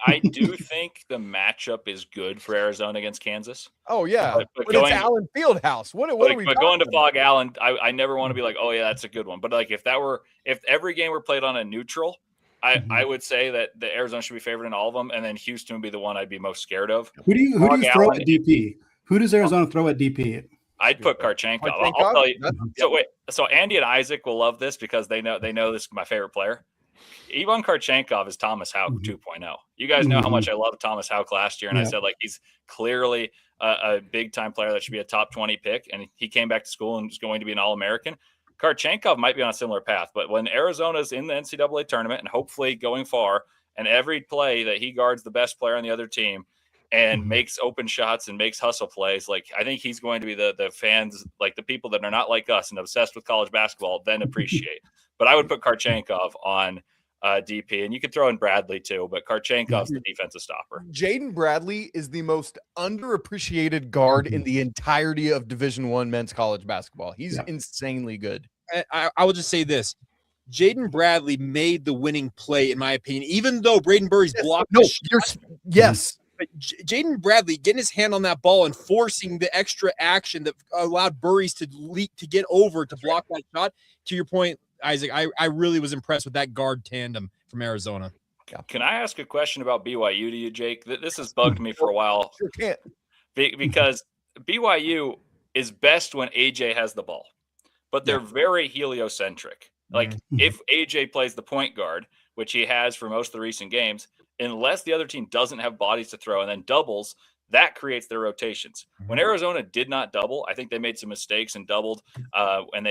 I do think the matchup is good for Arizona against Kansas. Oh yeah, but going, it's Allen Fieldhouse. What are we? But going to Fog Allen, I never want to be like, oh yeah, that's a good one. But like if every game were played on a neutral, I would say that the Arizona should be favored in all of them, and then Houston would be the one I'd be most scared of. Who do you throw at DP? Who does Arizona throw at DP? I'd put Karchenkov. I'll tell you. So Andy and Isaac will love this because they know this is my favorite player. Ivan Karchenkov is Thomas Houck 2.0. You guys know how much I loved Thomas Houck last year, and I said like he's clearly a big time player that should be a top 20 pick, and he came back to school and is going to be an All-American. Karchenkov might be on a similar path, but when Arizona's in the NCAA tournament and hopefully going far, and every play that he guards the best player on the other team and makes open shots and makes hustle plays, like I think he's going to be the fans, like the people that are not like us and obsessed with college basketball, then appreciate. But I would put Karchenkov on DP, and you could throw in Bradley too, but Karchenkov's the defensive stopper. Jaden Bradley is the most underappreciated guard in the entirety of Division I men's college basketball. He's insanely good. I will just say this. Jaden Bradley made the winning play, in my opinion, even though Braden Burry's blocked. Yes. But Jaden Bradley getting his hand on that ball and forcing the extra action that allowed Burry's to get over to block that shot. To your point, Isaac, I really was impressed with that guard tandem from Arizona. Can I ask a question about BYU to you, Jake? This has bugged me for a while. Sure can't. Because BYU is best when AJ has the ball, but they're very heliocentric. Like if AJ plays the point guard, which he has for most of the recent games, unless the other team doesn't have bodies to throw and then doubles, that creates their rotations. When Arizona did not double, I think they made some mistakes and doubled when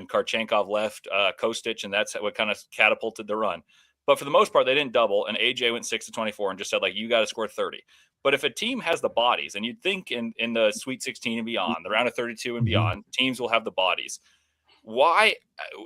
Karchenkov left Kostic, and that's what kind of catapulted the run. But for the most part, they didn't double, and AJ went 6 of 24 and just said, like, you got to score 30. But if a team has the bodies, and you'd think in the Sweet 16 and beyond, the round of 32 and beyond, teams will have the bodies. Why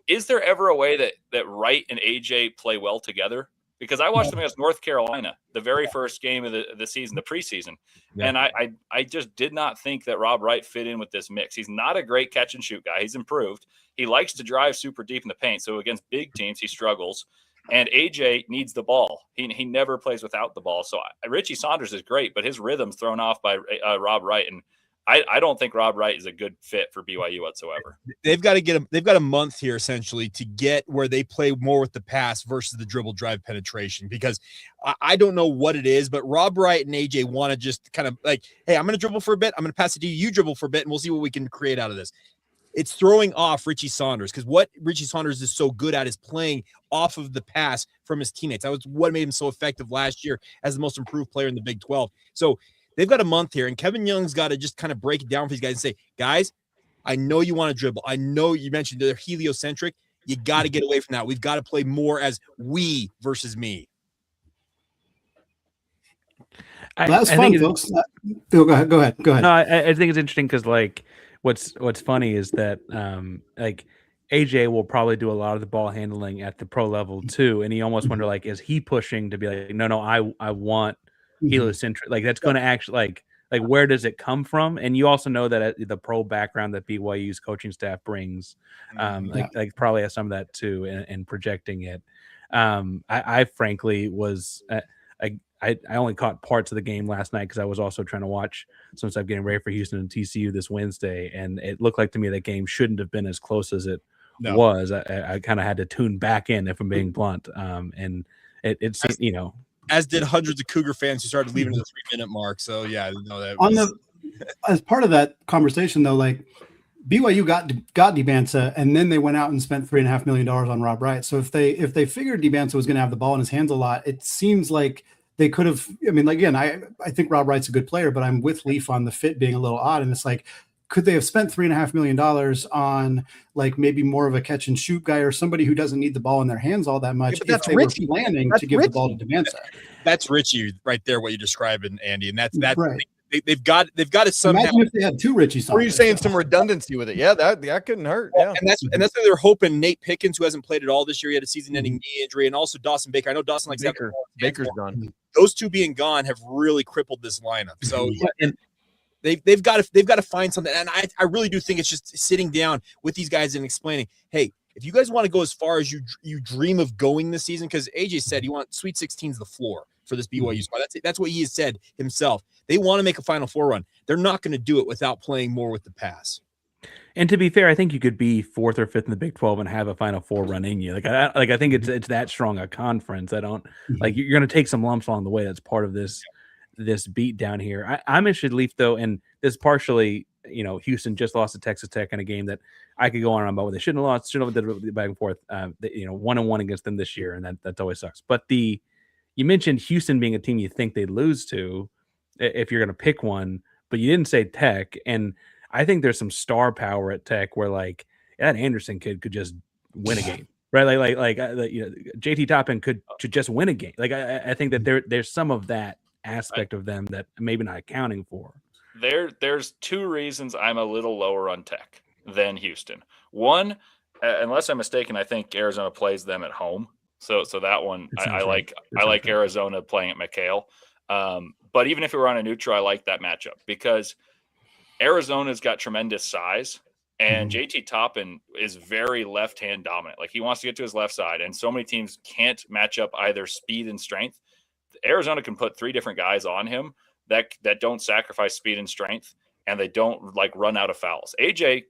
is there ever a way that Wright and AJ play well together? Because I watched them against North Carolina, the very first game of the season, the preseason. Yeah. And I just did not think that Rob Wright fit in with this mix. He's not a great catch and shoot guy. He's improved. He likes to drive super deep in the paint. So against big teams, he struggles. And AJ needs the ball. He never plays without the ball. So Richie Saunders is great, but his rhythm's thrown off by Rob Wright. And I don't think Rob Wright is a good fit for BYU whatsoever. They've got a month here essentially to get where they play more with the pass versus the dribble drive penetration, because I don't know what it is, but Rob Wright and AJ want to just kind of like, hey, I'm going to dribble for a bit. I'm going to pass it to you. You dribble for a bit, and we'll see what we can create out of this. It's throwing off Richie Saunders, because what Richie Saunders is so good at is playing off of the pass from his teammates. That was what made him so effective last year as the most improved player in the Big 12. So they've got a month here, and Kevin Young's got to just kind of break it down for these guys and say, guys, I know you want to dribble. I know you mentioned they're heliocentric. You got to get away from that. We've got to play more as we versus me. That's fun, folks. Go ahead. No, I think it's interesting because, like, what's funny is that, like, AJ will probably do a lot of the ball handling at the pro level too, and you almost wonder, like, is he pushing to be like, no, I want heliocentric, like that's going to actually like where does it come from? And you also know that the pro background that BYU's coaching staff brings, like probably has some of that too, and projecting it. I frankly was I only caught parts of the game last night because I was also trying to watch some stuff getting ready for Houston and TCU this Wednesday, and it looked like to me that game shouldn't have been as close as it was. I kind of had to tune back in, if I'm being blunt, and it seemed, you know. As did hundreds of Cougar fans who started leaving at the 3-minute mark. So yeah, no, that as part of that conversation though, like BYU got DeBanza, and then they went out and spent $3.5 million on Rob Wright. So if they figured DeBanza was going to have the ball in his hands a lot, it seems like they could have. I mean, again, I think Rob Wright's a good player, but I'm with Leaf on the fit being a little odd, and it's like, could they have spent $3.5 million on like maybe more of a catch and shoot guy or somebody who doesn't need the ball in their hands all that much if they were planning to give the ball to DeBanza? That's Richie right there, what you described, Andy, and that's right. they've got to somehow. Imagine if they had two Richie Saunders. Or are you saying some redundancy with it? Yeah, that couldn't hurt. Yeah, and that's why they're hoping Nate Pickens, who hasn't played at all this year, he had a season-ending knee injury, and also Dawson Baker. I know Dawson likes Baker's gone. Those two being gone have really crippled this lineup. So and they've got to find something. And I really do think it's just sitting down with these guys and explaining, hey, if you guys want to go as far as you dream of going this season, because AJ said you want Sweet 16's the floor for this BYU squad. That's what he has said himself. They want to make a Final Four run. They're not going to do it without playing more with the pass. And to be fair, I think you could be 4th or 5th in the Big 12 and have a Final Four run in you. I think it's that strong a conference. I don't like you're going to take some lumps along the way. That's part of this beat down here. I'm interested, Leaf, though, and this partially, Houston just lost to Texas Tech in a game that I could go on about what they shouldn't have lost, shouldn't have did back and forth. 1-1 against them this year, and that always sucks. But you mentioned Houston being a team you think they'd lose to if you're going to pick one, but you didn't say Tech, and I think there's some star power at Tech where that Anderson kid could just win a game, right? JT Toppin could just win a game. I think that there's some of that aspect of them that maybe not accounting for. There's two reasons I'm a little lower on Tech than Houston. One, unless I'm mistaken, I think Arizona plays them at home. So that one I like Arizona playing at McHale. But even if it were on a neutral, I like that matchup because Arizona's got tremendous size, and JT Toppin is very left-hand dominant. He wants to get to his left side, and so many teams can't match up either speed and strength. Arizona can put 3 different guys on him that don't sacrifice speed and strength, and they don't run out of fouls. AJ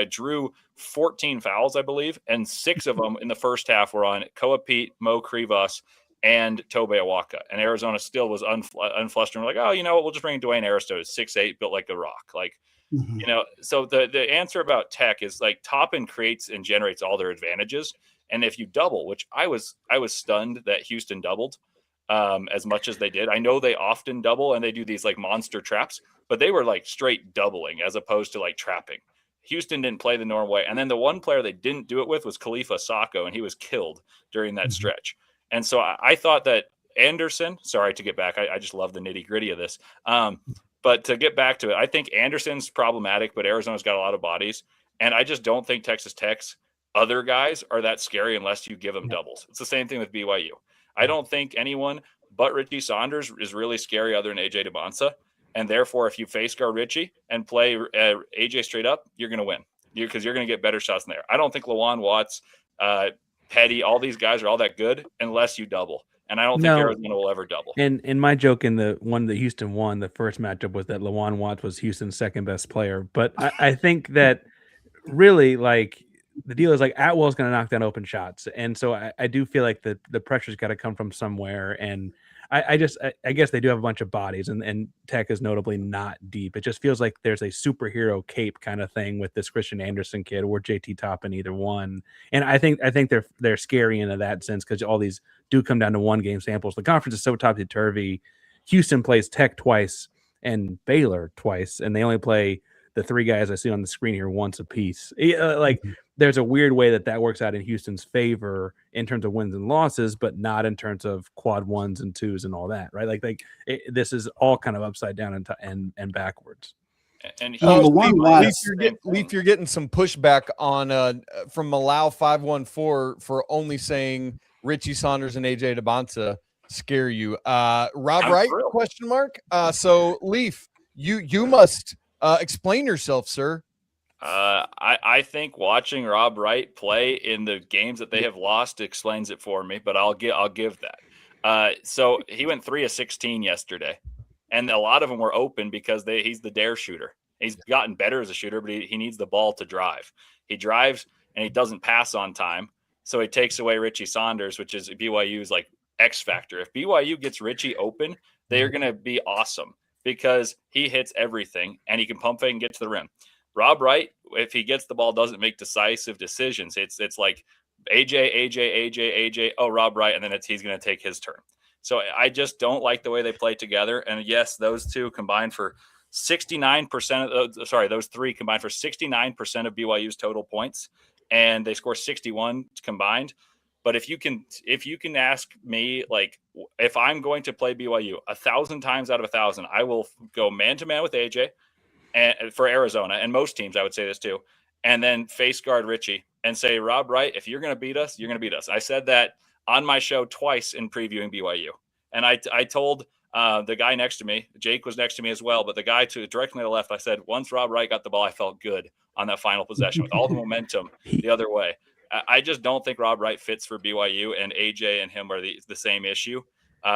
drew 14 fouls, I believe, and 6 of them in the first half were on Koa Pete, Mo Krivas, and Tobe Awaka. And Arizona still was unflustered. We're like, oh, you know what? We'll just bring Dwayne Aristotle, 6'8", built like a rock. So the answer about Tech is Toppin creates and generates all their advantages. And if you double, which I was stunned that Houston doubled as much as they did. I know they often double and they do these monster traps, but they were straight doubling as opposed to trapping. Houston didn't play the normal way. And then the one player they didn't do it with was Khalifa Sacco, and he was killed during that stretch. And so I thought that Anderson, sorry to get back, I just love the nitty gritty of this. But to get back to it, I think Anderson's problematic, but Arizona's got a lot of bodies. And I just don't think Texas Tech's other guys are that scary unless you give them doubles. It's the same thing with BYU. I don't think anyone but Richie Saunders is really scary other than AJ DeBonsa. And therefore, if you face guard Richie and play AJ straight up, you're going to win because you're going to get better shots in there. I don't think Lawan Watts, Petty, all these guys are all that good unless you double. And I don't think Arizona will ever double. And my joke in the one that Houston won, the first matchup, was that Lawan Watts was Houston's second best player. But I think that really the deal is Atwell's going to knock down open shots. And so I do feel like the pressure's got to come from somewhere. And I guess they do have a bunch of bodies, and Tech is notably not deep. It just feels like there's a superhero cape kind of thing with this Christian Anderson kid or JT Toppin, either one. And I think they're scary in that sense because all these do come down to 1-game samples. The conference is so topsy-turvy. Houston plays Tech twice and Baylor twice, and they only play the 3 guys I see on the screen here once a piece. There's a weird way that works out in Houston's favor in terms of wins and losses, but not in terms of quad 1s and 2s and all that, right? This is all kind of upside down and backwards. And Leaf, you're getting some pushback on from Malau 514 for only saying Richie Saunders and AJ DeBonsa scare you. Rob Wright? ? So Leaf, you must explain yourself, sir. I think watching Rob Wright play in the games that they have lost explains it for me, but I'll give that. So he went 3 of 16 yesterday, and a lot of them were open because he's the dare shooter. He's gotten better as a shooter, but he needs the ball to drive. He drives and he doesn't pass on time, so he takes away Richie Saunders, which is BYU's X factor. If BYU gets Richie open, they are going to be awesome because he hits everything and he can pump fake and get to the rim. Rob Wright, if he gets the ball, doesn't make decisive decisions. It's like AJ, oh, Rob Wright, and then he's going to take his turn. So I just don't like the way they play together. And yes, those 2 combined for 69% of those 3 combined for 69% of BYU's total points, and they score 61 combined. But if you can ask me, like, if I'm going to play BYU 1,000 times out of 1,000, I will go man to man with AJ and for Arizona, and most teams I would say this too, and then face guard Richie and say, Rob Wright, if you're going to beat us, you're going to beat us. I said that on my show twice in previewing BYU, and I told the guy next to me, Jake was next to me as well, but the guy directly to the left, I said, once Rob Wright got the ball, I felt good on that final possession with all the momentum the other way. I just don't think Rob Wright fits for BYU, and AJ and him are the same issue.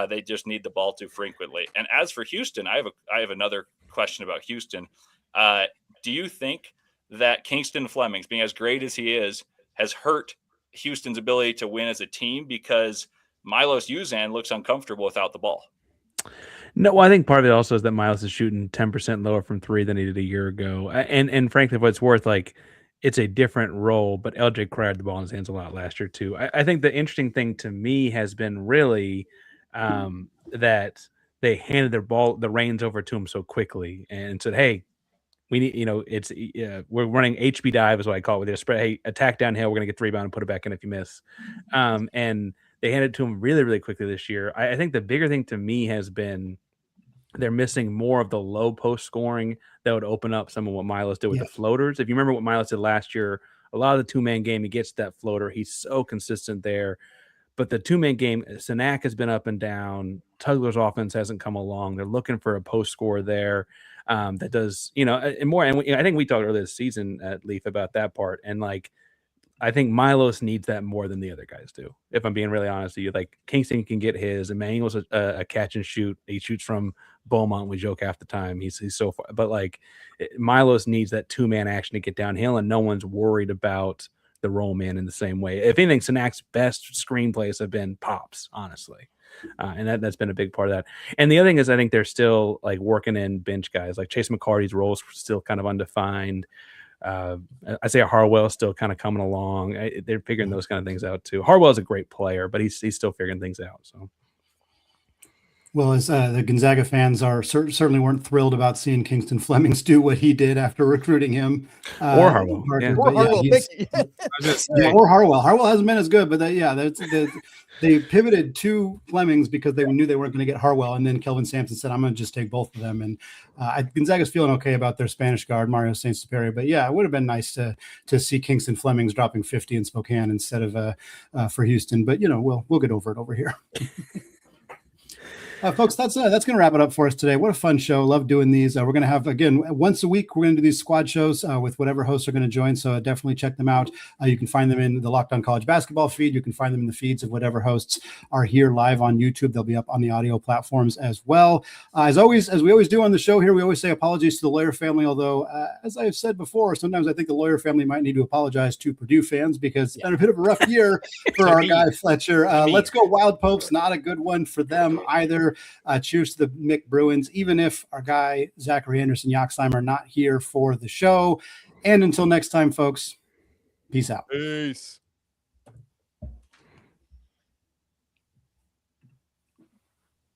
They just need the ball too frequently. And as for Houston, I have another question about Houston. Do you think that Kingston Flemings, being as great as he is, has hurt Houston's ability to win as a team because Milos Uzan looks uncomfortable without the ball? No, well, I think part of it also is that Milos is shooting 10% lower from three than he did a year ago. And frankly, for what it's worth, like, it's a different role, but LJ Cryer had the ball in his hands a lot last year too. I think the interesting thing to me has been really that they handed the reins over to him so quickly and said, hey, we need, we're running HB dive is what I call it with their spread. Hey, attack downhill. We're going to get the rebound and put it back in if you miss. And they handed it to him really, really quickly this year. I think the bigger thing to me has been they're missing more of the low post scoring that would open up some of what Milos did with the floaters. If you remember what Milos did last year, a lot of the two-man game, he gets that floater. He's so consistent there. But the two-man game, Sanak has been up and down. Tugler's offense hasn't come along. They're looking for a post score there that does, and more. And I think we talked earlier this season at Leaf about that part. And like, I think Milos needs that more than the other guys do. If I'm being really honest with you, like Kingston can get his. Emmanuel's a catch and shoot. He shoots from Beaumont. We joke half the time. He's so far, but like Milos needs that two-man action to get downhill, and no one's worried about the roll man in the same way. If anything, Sanak's best screenplays have been pops, honestly. And that's been a big part of that. And the other thing is I think they're still like working in bench guys. Like Chase McCarty's role is still kind of undefined. I say Harwell is still kind of coming along. They're figuring those kind of things out too. Harwell is a great player, but he's still figuring things out. So. Well, as the Gonzaga fans are certainly weren't thrilled about seeing Kingston Flemings do what he did after recruiting him, or Harwell, or Harwell. Harwell hasn't been as good, but they pivoted to Flemings because they knew they weren't going to get Harwell, and then Kelvin Sampson said, "I'm going to just take both of them." And Gonzaga's feeling okay about their Spanish guard Mario Saint-Superior, but yeah, it would have been nice to see Kingston Flemings dropping 50 in Spokane instead of for Houston. But we'll get over it over here. Folks, that's going to wrap it up for us today. What a fun show. Love doing these. We're going to have, again, once a week, we're going to do these squad shows with whatever hosts are going to join. So definitely check them out. You can find them in the Locked On College Basketball feed. You can find them in the feeds of whatever hosts are here live on YouTube. They'll be up on the audio platforms as well. As we always do on the show here, we always say apologies to the Lawyer family. Although, as I've said before, sometimes I think the Lawyer family might need to apologize to Purdue fans because it's been a bit of a rough year for our guy Fletcher. Let's go Wild Popes. Not a good one for them either. Cheers to the Mick Bruins, even if our guy Zachary Anderson-Yoxheim are not here for the show. And until next time, folks, peace out. Peace.